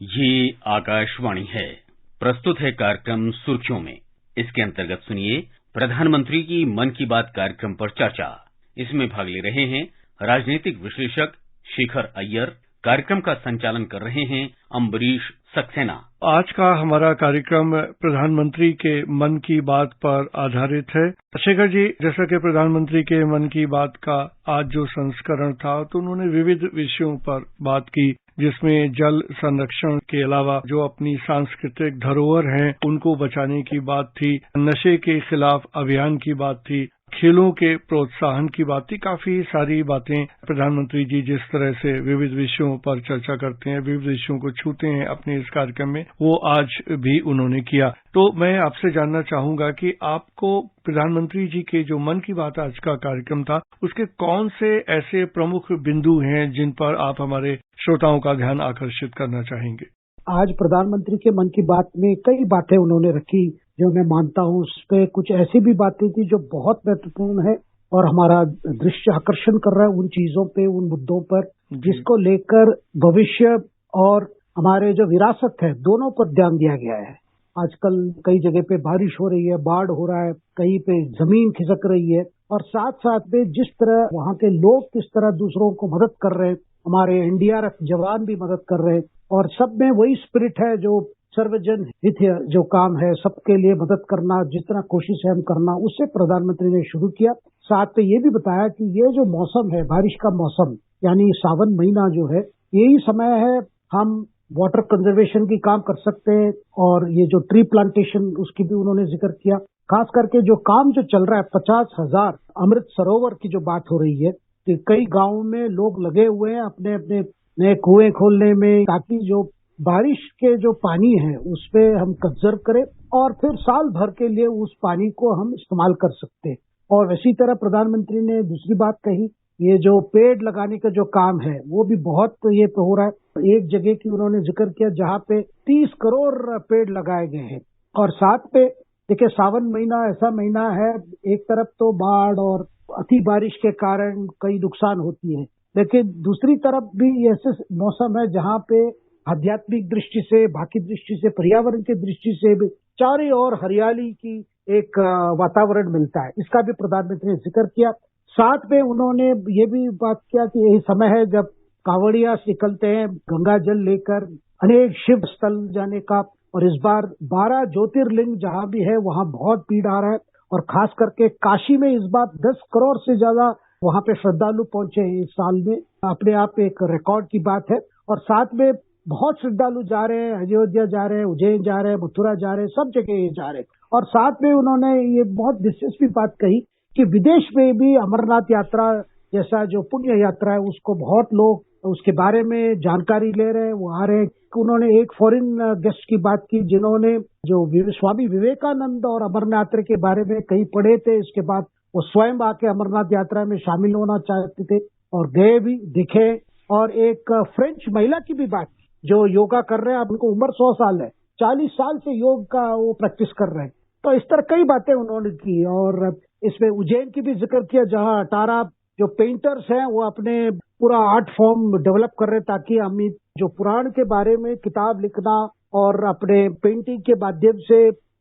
ये आकाशवाणी है। प्रस्तुत है कार्यक्रम सुर्खियों में। इसके अंतर्गत सुनिए प्रधानमंत्री की मन की बात कार्यक्रम पर चर्चा। इसमें भाग ले रहे हैं राजनीतिक विश्लेषक शेखर अय्यर। कार्यक्रम का संचालन कर रहे हैं अम्बरीश सक्सेना। आज का हमारा कार्यक्रम प्रधानमंत्री के मन की बात पर आधारित है। शेखर जी, जैसा कि प्रधानमंत्री के मन की बात का आज जो संस्करण था तो उन्होंने विविध विषयों पर बात की, जिसमें जल संरक्षण के अलावा जो अपनी सांस्कृतिक धरोहर हैं उनको बचाने की बात थी, नशे के खिलाफ अभियान की बात थी, खेलों के प्रोत्साहन की बात थी। काफी सारी बातें प्रधानमंत्री जी जिस तरह से विविध विषयों पर चर्चा करते हैं, विविध विषयों को छूते हैं अपने इस कार्यक्रम में, वो आज भी उन्होंने किया। तो मैं आपसे जानना चाहूंगा कि आपको प्रधानमंत्री जी के जो मन की बात आज का कार्यक्रम था, उसके कौन से ऐसे प्रमुख बिंदु हैं जिन पर आप हमारे श्रोताओं का ध्यान आकर्षित करना चाहेंगे? आज प्रधानमंत्री के मन की बात में कई बातें उन्होंने रखी जो मैं मानता हूँ। उस पर कुछ ऐसी भी बातें थी जो बहुत महत्वपूर्ण है और हमारा दृष्टि आकर्षण कर रहा है उन चीजों पे, उन मुद्दों पर जिसको लेकर भविष्य और हमारे जो विरासत है दोनों पर ध्यान दिया गया है। आजकल कई जगह पे बारिश हो रही है, बाढ़ हो रहा है, कहीं पे जमीन खिसक रही है और साथ साथ में जिस तरह वहाँ के लोग किस तरह दूसरों को मदद कर रहे हैं, हमारे एनडीआरएफ जवान भी मदद कर रहे हैं और सब में वही स्पिरिट है जो सर्वजन हित जो काम है, सबके लिए मदद करना, जितना कोशिश है हम करना, उससे प्रधानमंत्री ने शुरू किया। साथ में ये भी बताया कि ये जो मौसम है, बारिश का मौसम यानी सावन महीना जो है, यही समय है हम वाटर कंजर्वेशन की काम कर सकते हैं और ये जो ट्री प्लांटेशन उसकी भी उन्होंने जिक्र किया। खास करके जो काम जो चल रहा है 50,000 अमृत सरोवर की जो बात हो रही है कि कई गांवों में लोग लगे हुए हैं अपने अपने नए कुएं खोलने में, ताकि जो बारिश के जो पानी है उस पे हम कंजर्व करें और फिर साल भर के लिए उस पानी को हम इस्तेमाल कर सकते हैं। और इसी तरह प्रधानमंत्री ने दूसरी बात कही, ये जो पेड़ लगाने का जो काम है वो भी बहुत ये हो रहा है। एक जगह की उन्होंने जिक्र किया जहाँ पे 30 करोड़ पेड़ लगाए गए हैं। और साथ पे देखिए, सावन महीना ऐसा महीना है, एक तरफ तो बाढ़ और अति बारिश के कारण कई नुकसान होती है, लेकिन दूसरी तरफ भी ऐसे मौसम है जहाँ पे आध्यात्मिक दृष्टि से, बाकी दृष्टि से, पर्यावरण की दृष्टि से भी चारों ओर हरियाली की एक वातावरण मिलता है। इसका भी प्रधानमंत्री ने जिक्र किया। साथ में उन्होंने ये भी बात किया कि यही समय है जब कांवड़िया निकलते हैं गंगा जल लेकर अनेक शिव स्थल जाने का, और इस बार 12 ज्योतिर्लिंग जहाँ भी है वहाँ बहुत भीड़ आ रहा है और खास करके काशी में इस बार 10 करोड़ से ज्यादा वहाँ पे श्रद्धालु पहुंचे हैं इस साल में। अपने आप एक रिकॉर्ड की बात है। और साथ में बहुत श्रद्धालु जा रहे हैं, अयोध्या जा रहे हैं, उज्जैन जा रहे हैं, मथुरा जा रहे हैं, सब जगह जा रहे हैं। और साथ में उन्होंने ये बहुत दिलचस्पी बात कही कि विदेश में भी अमरनाथ यात्रा जैसा जो पुण्य यात्रा है उसको बहुत लोग उसके बारे में जानकारी ले रहे हैं, वो आ रहे हैं। उन्होंने एक फॉरेन गेस्ट की बात की जिन्होंने जो स्वामी विवेकानंद और अमरनाथ के बारे में कहीं पढ़े थे, इसके बाद वो स्वयं आके अमरनाथ यात्रा में शामिल होना चाहते थे और गए भी, दिखे। और एक फ्रेंच महिला की भी बात जो योगा कर रहे हैं, उनको उम्र 100 साल है, 40 साल से योग का वो प्रैक्टिस कर रहे हैं। तो इस तरह कई बातें उन्होंने की। और इसमें उज्जैन की भी जिक्र किया जहां 18 जो पेंटर्स हैं वो अपने पूरा आर्ट फॉर्म डेवलप कर रहे हैं ताकि हम जो पुराण के बारे में किताब लिखना और अपने पेंटिंग के माध्यम से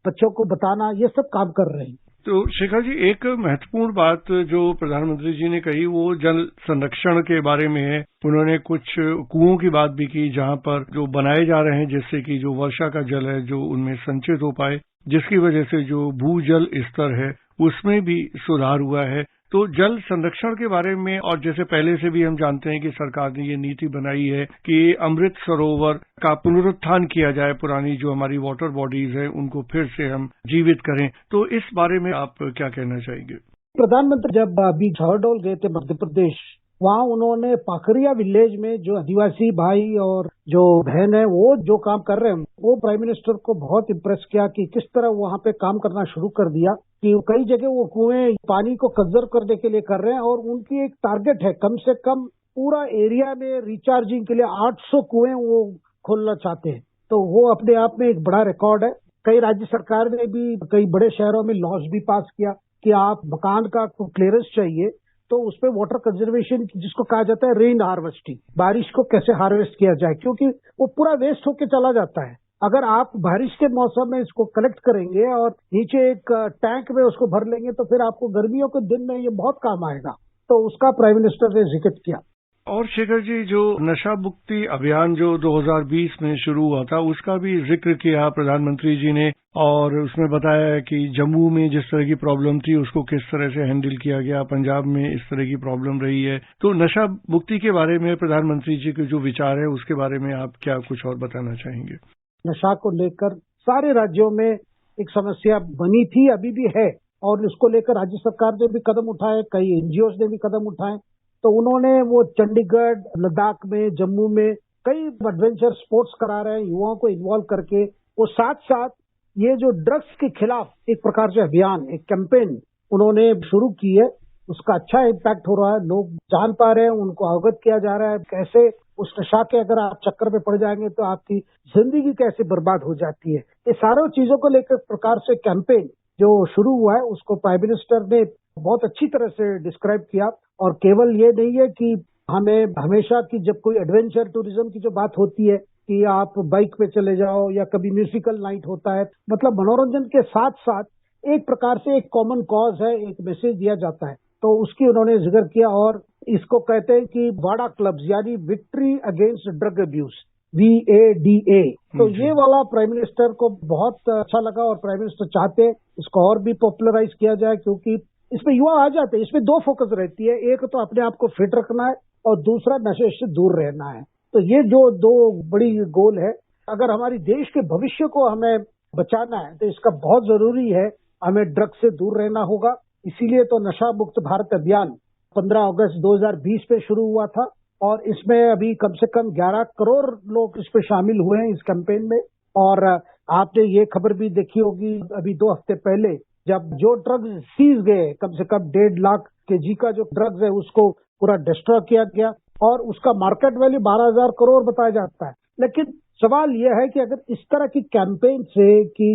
बच्चों को बताना, ये सब काम कर रहे हैं। तो शेखर जी, एक महत्वपूर्ण बात जो प्रधानमंत्री जी ने कही वो जल संरक्षण के बारे में है। उन्होंने कुछ कुओं की बात भी की जहां पर जो बनाए जा रहे हैं जिससे कि जो वर्षा का जल है जो उनमें संचित हो पाए, जिसकी वजह से जो भूजल स्तर है उसमें भी सुधार हुआ है। तो जल संरक्षण के बारे में, और जैसे पहले से भी हम जानते हैं कि सरकार ने ये नीति बनाई है कि अमृत सरोवर का पुनरुत्थान किया जाए, पुरानी जो हमारी वाटर बॉडीज हैं उनको फिर से हम जीवित करें। तो इस बारे में आप क्या कहना चाहेंगे? प्रधानमंत्री जब अभी शहडोल गए थे मध्य प्रदेश, वहाँ उन्होंने पाखरिया विलेज में जो आदिवासी भाई और जो बहन है वो जो काम कर रहे हैं, वो प्राइम मिनिस्टर को बहुत इम्प्रेस किया कि किस तरह वहाँ पे काम करना शुरू कर दिया कि कई जगह वो कुएं पानी को कंजर्व करने के लिए कर रहे हैं। और उनकी एक टारगेट है कम से कम पूरा एरिया में रिचार्जिंग के लिए 800 कुएं वो खोलना चाहते हैं। तो वो अपने आप में एक बड़ा रिकॉर्ड है। कई राज्य सरकार ने भी कई बड़े शहरों में लॉज भी पास किया कि आप मकान का क्लियरेंस चाहिए तो उसपे वाटर कंजर्वेशन जिसको कहा जाता है रेन हार्वेस्टिंग, बारिश को कैसे हार्वेस्ट किया जाए, क्योंकि वो पूरा वेस्ट होके चला जाता है। अगर आप बारिश के मौसम में इसको कलेक्ट करेंगे और नीचे एक टैंक में उसको भर लेंगे तो फिर आपको गर्मियों के दिन में ये बहुत काम आएगा। तो उसका प्राइम मिनिस्टर ने जिक्र किया। और शेखर जी, जो नशा मुक्ति अभियान जो 2020 में शुरू हुआ था उसका भी जिक्र किया प्रधानमंत्री जी ने, और उसमें बताया कि जम्मू में जिस तरह की प्रॉब्लम थी उसको किस तरह से हैंडल किया गया, पंजाब में इस तरह की प्रॉब्लम रही है। तो नशा मुक्ति के बारे में प्रधानमंत्री जी के जो विचार है उसके बारे में आप क्या कुछ और बताना चाहेंगे? नशा को लेकर सारे राज्यों में एक समस्या बनी थी, अभी भी है, और इसको लेकर राज्य सरकार ने भी कदम उठाए, कई एनजीओ ने भी कदम उठाए। तो उन्होंने वो चंडीगढ़, लद्दाख में, जम्मू में कई एडवेंचर स्पोर्ट्स करा रहे हैं युवाओं को इन्वॉल्व करके। वो साथ साथ ये जो ड्रग्स के खिलाफ एक प्रकार से अभियान, एक कैंपेन उन्होंने शुरू की है, उसका अच्छा इम्पैक्ट हो रहा है। लोग जान पा रहे हैं, उनको अवगत किया जा रहा है कैसे उस नशा के अगर आप चक्कर में पड़ जाएंगे तो आपकी जिंदगी कैसे बर्बाद हो जाती है। ये सारों चीजों को लेकर प्रकार से कैंपेन जो शुरू हुआ है उसको प्राइम मिनिस्टर ने बहुत अच्छी तरह से डिस्क्राइब किया। और केवल ये नहीं है कि हमें हमेशा की जब कोई एडवेंचर टूरिज्म की जो बात होती है कि आप बाइक पे चले जाओ या कभी म्यूजिकल नाइट होता है, मतलब मनोरंजन के साथ साथ एक प्रकार से एक कॉमन कॉज है, एक मैसेज दिया जाता है, तो उसकी उन्होंने जिक्र किया। और इसको कहते हैं कि वाडा क्लब्स, यानी victory against drug abuse, VADA। तो ये वाला प्राइम मिनिस्टर को बहुत अच्छा लगा और प्राइम मिनिस्टर चाहते हैं इसको और भी पॉपुलराइज किया जाए, क्योंकि इसमें युवा आ जाते हैं। इसमें दो फोकस रहती है, एक तो अपने आप को फिट रखना है और दूसरा नशे से दूर रहना है। तो ये जो दो बड़ी गोल है, अगर हमारी देश के भविष्य को हमें बचाना है तो इसका बहुत जरूरी है, हमें ड्रग्स से दूर रहना होगा। इसीलिए तो नशा मुक्त भारत अभियान 15 अगस्त 2020 में शुरू हुआ था और इसमें अभी कम से कम 11 करोड़ लोग इस पे शामिल हुए हैं इस कैंपेन में। और आपने ये खबर भी देखी होगी, अभी 2 हफ्ते पहले जब जो ड्रग्स सीज गए, कम से कम 1.5 लाख kg का जो ड्रग्स है उसको पूरा डिस्ट्रॉय किया गया और उसका मार्केट वैल्यू 12,000 करोड़ बताया जाता है। लेकिन सवाल यह है कि अगर इस तरह की कैंपेन से कि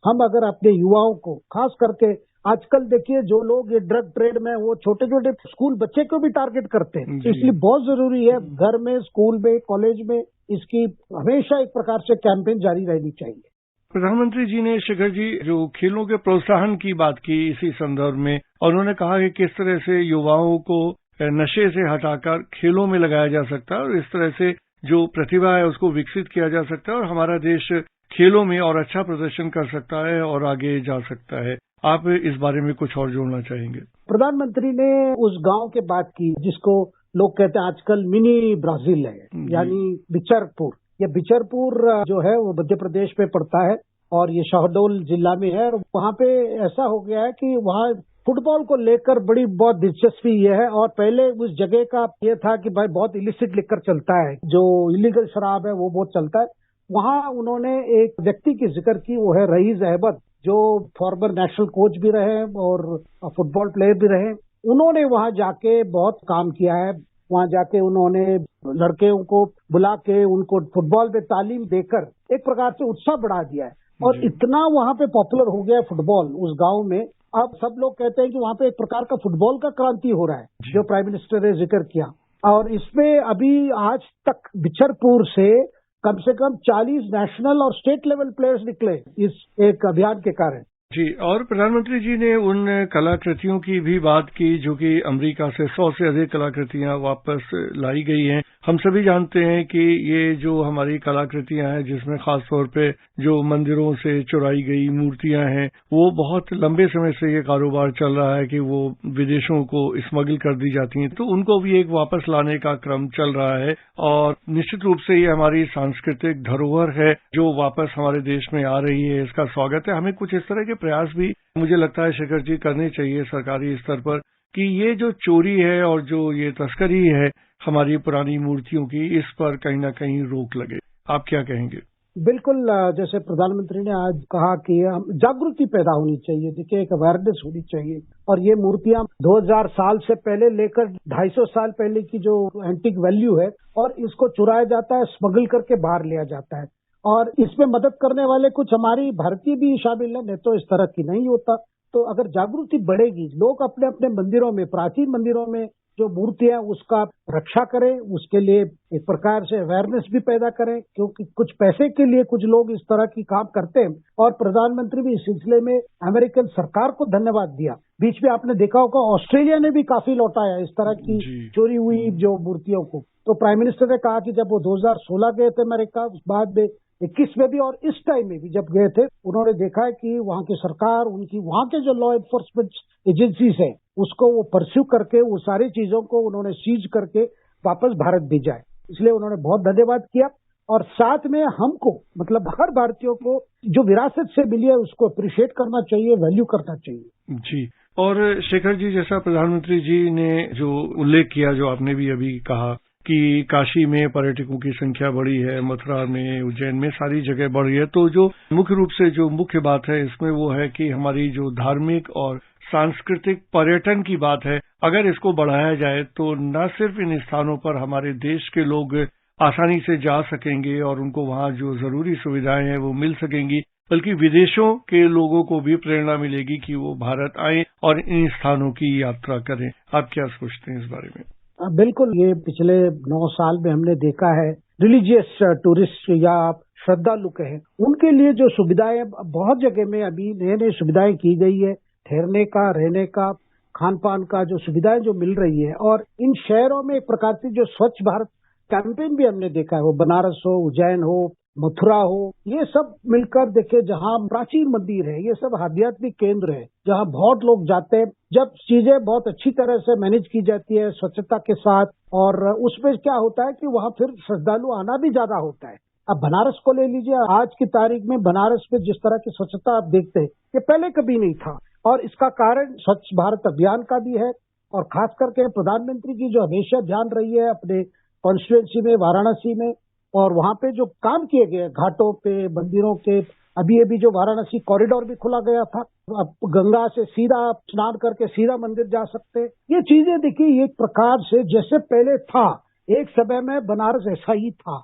हम अगर अपने युवाओं को, खास करके आजकल देखिए जो लोग ये ड्रग ट्रेड में, वो छोटे छोटे स्कूल बच्चे को भी टारगेट करते हैं, इसलिए बहुत जरूरी है घर में, स्कूल में, कॉलेज में इसकी हमेशा एक प्रकार से कैंपेन जारी रहनी चाहिए। प्रधानमंत्री जी ने, शेखर जी, जो खेलों के प्रोत्साहन की बात की इसी संदर्भ में, और उन्होंने कहा कि किस तरह से युवाओं को नशे से हटाकर खेलों में लगाया जा सकता है और इस तरह से जो प्रतिभा है उसको विकसित किया जा सकता है और हमारा देश खेलों में और अच्छा प्रदर्शन कर सकता है और आगे जा सकता है। आप इस बारे में कुछ और जोड़ना चाहेंगे? प्रधानमंत्री ने उस गांव के बात की जिसको लोग कहते हैं आजकल मिनी ब्राजील है, यानी बिचरपुर। ये बिचरपुर जो है वो मध्य प्रदेश में पड़ता है और ये शहडोल जिला में है। और वहाँ पे ऐसा हो गया है कि वहाँ फुटबॉल को लेकर बड़ी बहुत दिलचस्पी ये है। और पहले उस जगह का ये था कि भाई बहुत इलिसिट लिकर चलता है, जो इलीगल शराब है वो बहुत चलता है। वहाँ उन्होंने एक व्यक्ति की जिक्र की, वो है रईस अहमद, जो फॉर्मर नेशनल कोच भी रहे और फुटबॉल प्लेयर भी रहे। उन्होंने वहाँ जाके बहुत काम किया है। वहाँ जाके उन्होंने लड़कों को बुला के उनको फुटबॉल में तालीम देकर एक प्रकार से उत्साह बढ़ा दिया है और इतना वहाँ पे पॉपुलर हो गया है फुटबॉल उस गांव में। अब सब लोग कहते हैं कि वहाँ पे एक प्रकार का फुटबॉल का क्रांति हो रहा है, जो प्राइम मिनिस्टर ने जिक्र किया। और इसमें अभी आज तक बिचरपुर से कम 40 नेशनल और स्टेट लेवल प्लेयर्स निकले इस एक अभियान के कारण। जी, और प्रधानमंत्री जी ने उन कलाकृतियों की भी बात की जो कि अमेरिका से 100 से अधिक कलाकृतियां वापस लाई गई हैं। हम सभी जानते हैं कि ये जो हमारी कलाकृतियां हैं, जिसमें खास तौर पे जो मंदिरों से चुराई गई मूर्तियां हैं, वो बहुत लंबे समय से ये कारोबार चल रहा है कि वो विदेशों को स्मगल कर दी जाती हैं, तो उनको भी एक वापस लाने का क्रम चल रहा है। और निश्चित रूप से ये हमारी सांस्कृतिक धरोहर है जो वापस हमारे देश में आ रही है, इसका स्वागत है। हमें कुछ इस तरह के प्रयास भी मुझे लगता है शेखर जी करने चाहिए सरकारी स्तर पर कि ये जो चोरी है और जो ये तस्करी है हमारी पुरानी मूर्तियों की, इस पर कहीं ना कहीं रोक लगे। आप क्या कहेंगे? बिल्कुल, जैसे प्रधानमंत्री ने आज कहा कि जागृति पैदा होनी चाहिए, देखिए एक अवेयरनेस होनी चाहिए। और ये मूर्तियां 2000 साल से पहले लेकर 250 साल पहले की जो एंटीक वैल्यू है, और इसको चुराया जाता है, स्मगल करके बाहर लिया जाता है। और इसमें मदद करने वाले कुछ हमारी भारतीय भी शामिल है, नहीं तो इस तरह की नहीं होता। तो अगर जागृति बढ़ेगी, लोग अपने अपने मंदिरों में, प्राचीन मंदिरों में जो मूर्तियां उसका रक्षा करें, उसके लिए एक प्रकार से अवेयरनेस भी पैदा करें, क्योंकि कुछ पैसे के लिए कुछ लोग इस तरह की काम करते हैं। और प्रधानमंत्री भी इस सिलसिले में अमेरिकन सरकार को धन्यवाद दिया। बीच में आपने देखा होगा ऑस्ट्रेलिया ने भी काफी लौटाया इस तरह की चोरी हुई जो मूर्तियों को। तो प्राइम मिनिस्टर ने कहा कि जब वो 2016 गए थे अमेरिका, उस बाद में 21 में भी और इस टाइम में भी जब गए थे, उन्होंने देखा है कि वहां की सरकार, उनकी वहां के जो लॉ एनफोर्समेंट एजेंसीज हैं, उसको वो परस्यू करके वो सारी चीजों को उन्होंने सीज करके वापस भारत भेजा है। इसलिए उन्होंने बहुत धन्यवाद किया। और साथ में हमको, मतलब हर भारतीयों को जो विरासत से मिली है उसको अप्रिशिएट करना चाहिए, वैल्यू करना चाहिए। जी। और शेखर जी, जैसा प्रधानमंत्री जी ने जो उल्लेख किया, जो आपने भी अभी कहा कि काशी में पर्यटकों की संख्या बढ़ी है, मथुरा में, उज्जैन में, सारी जगह बढ़ी है, तो जो मुख्य रूप से जो मुख्य बात है इसमें वो है कि हमारी जो धार्मिक और सांस्कृतिक पर्यटन की बात है, अगर इसको बढ़ाया जाए तो न सिर्फ इन स्थानों पर हमारे देश के लोग आसानी से जा सकेंगे और उनको वहाँ जो जरूरी सुविधाएं हैं वो मिल सकेंगी, बल्कि विदेशों के लोगों को भी प्रेरणा मिलेगी कि वो भारत आएं और इन स्थानों की यात्रा करें। आप क्या सोचते हैं इस बारे में? बिल्कुल, ये पिछले 9 साल में हमने देखा है, रिलीजियस टूरिस्ट या श्रद्धालु कहें, उनके लिए जो सुविधाएं बहुत जगह में अभी नई नई सुविधाएं की गई है, ठहरने का, रहने का, खान पान का जो सुविधाएं जो मिल रही है। और इन शहरों में एक प्रकार से जो स्वच्छ भारत कैंपेन भी हमने देखा है, वो बनारस हो, उज्जैन हो, मथुरा हो, ये सब मिलकर देखे, जहाँ प्राचीन मंदिर है, ये सब आध्यात्मिक केंद्र है जहाँ बहुत लोग जाते हैं। जब चीजें बहुत अच्छी तरह से मैनेज की जाती है स्वच्छता के साथ, और उसमें क्या होता है कि वहाँ फिर श्रद्धालु आना भी ज्यादा होता है। अब बनारस को ले लीजिए, आज की तारीख में बनारस में जिस तरह की स्वच्छता आप देखते हैं, ये पहले कभी नहीं था। और इसका कारण स्वच्छ भारत अभियान का भी है, और खास करके प्रधानमंत्री की जो हमेशा ध्यान रही है अपने कॉन्स्टिट्यूएंसी में, वाराणसी में, और वहां पे जो काम किए गए घाटों पे, मंदिरों के, अभी जो वाराणसी कॉरिडोर भी खुला गया था, अब गंगा से सीधा स्नान करके सीधा मंदिर जा सकते हैं। ये चीजें देखिए, एक प्रकार से जैसे पहले था, एक समय में बनारस ऐसा ही था,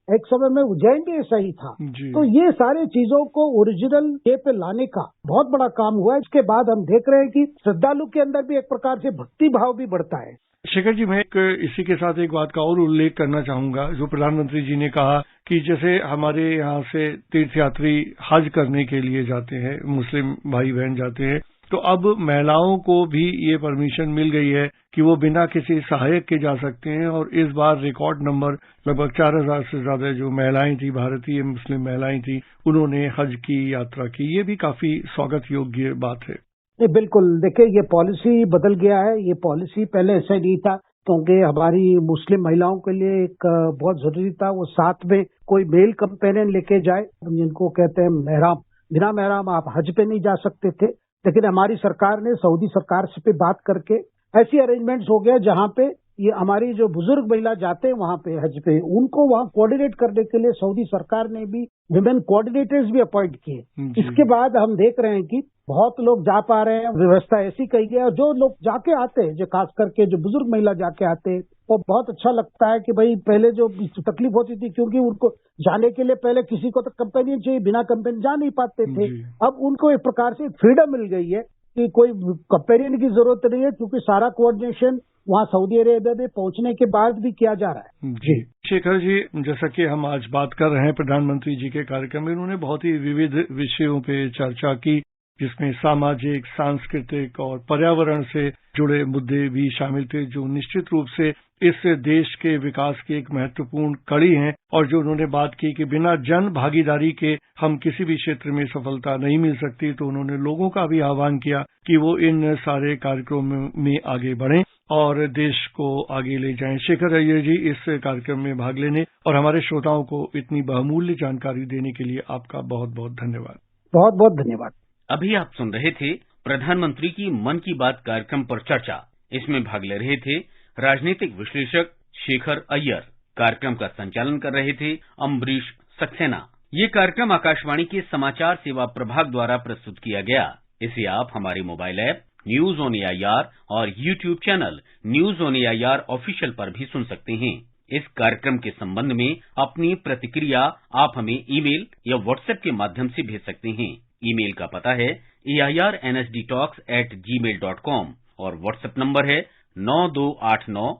एक समय में उज्जैन भी ऐसा ही था। तो ये सारी चीजों को ओरिजिनल डे पे लाने का बहुत बड़ा काम हुआ है। इसके बाद हम देख रहे हैं कि श्रद्धालु के अंदर भी एक प्रकार से भक्ति भाव भी बढ़ता है। शेखर जी, मैं इसी के साथ एक बात का और उल्लेख करना चाहूंगा, जो प्रधानमंत्री जी ने कहा कि जैसे हमारे यहाँ से तीर्थयात्री हज करने के लिए जाते हैं, मुस्लिम भाई बहन जाते हैं, तो अब महिलाओं को भी ये परमिशन मिल गई है कि वो बिना किसी सहायक के जा सकते हैं। और इस बार रिकॉर्ड नंबर लगभग 4000 से ज्यादा जो महिलाएं थी, भारतीय मुस्लिम महिलाएं थी, उन्होंने हज की यात्रा की। ये भी काफी स्वागत योग्य बात है। बिल्कुल, देखिए, ये पॉलिसी बदल गया है। ये पॉलिसी पहले ऐसा नहीं था, क्योंकि हमारी मुस्लिम महिलाओं के लिए एक बहुत जरूरी था वो साथ में कोई मेल कंपेनियन लेके जाए, जिनको कहते हैं मेहराम। बिना मेहराम आप हज पे नहीं जा सकते थे। लेकिन हमारी सरकार ने सऊदी सरकार से पे बात करके ऐसी अरेंजमेंट्स हो गया जहाँ पे ये हमारी जो बुजुर्ग महिला जाते हैं वहाँ पे हज पे, उनको वहाँ कोऑर्डिनेट करने के लिए सऊदी सरकार ने भी विमेन कोऑर्डिनेटर्स भी अपॉइंट किए। इसके बाद हम देख रहे हैं कि बहुत लोग जा पा रहे हैं, व्यवस्था ऐसी कही गई है। और जो लोग जाके आते हैं, जो खास करके जो बुजुर्ग महिला जाके आते हैं, वो बहुत अच्छा लगता है कि भाई पहले जो तकलीफ होती थी, क्योंकि उनको जाने के लिए पहले किसी को तो कंपेनियन चाहिए, बिना कंपेनियन जा नहीं पाते थे। अब उनको एक प्रकार से फ्रीडम मिल गई है कि कोई कंपेनियन की जरूरत नहीं है, क्योंकि सारा कोऑर्डिनेशन वहाँ सऊदी अरेबिया में पहुंचने के बाद भी किया जा रहा है। जी शेखर जी, जैसा कि हम आज बात कर रहे हैं प्रधानमंत्री जी के कार्यक्रम में, उन्होंने बहुत ही विविध विषयों पे चर्चा की, जिसमें सामाजिक, सांस्कृतिक और पर्यावरण से जुड़े मुद्दे भी शामिल थे, जो निश्चित रूप से इस देश के विकास की एक महत्वपूर्ण कड़ी हैं। और जो उन्होंने बात की कि बिना जन भागीदारी के हम किसी भी क्षेत्र में सफलता नहीं मिल सकती, तो उन्होंने लोगों का भी आह्वान किया कि वो इन सारे कार्यक्रमों में आगे बढ़ें और देश को आगे ले जाएं। शेखर अय्यर जी, इस कार्यक्रम में भाग लेने और हमारे श्रोताओं को इतनी बहुमूल्य जानकारी देने के लिए आपका बहुत बहुत धन्यवाद। बहुत बहुत धन्यवाद। अभी आप सुन रहे थे प्रधानमंत्री की मन की बात कार्यक्रम पर चर्चा। इसमें भाग ले रहे थे राजनीतिक विश्लेषक शेखर अय्यर। कार्यक्रम का संचालन कर रहे थे अम्बरीश सक्सेना। ये कार्यक्रम आकाशवाणी के समाचार सेवा प्रभाग द्वारा प्रस्तुत किया गया। इसे आप हमारे mobile app news on AIR और YouTube channel news on AIR official पर भी सुन सकते हैं। इस कार्यक्रम के संबंध में अपनी प्रतिक्रिया आप हमें ईमेल या व्हाट्सएप के माध्यम से भेज सकते हैं। ईमेल का पता है airnsdtalks@gmail.com और व्हाट्सएप नंबर है 9289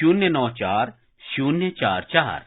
094 044।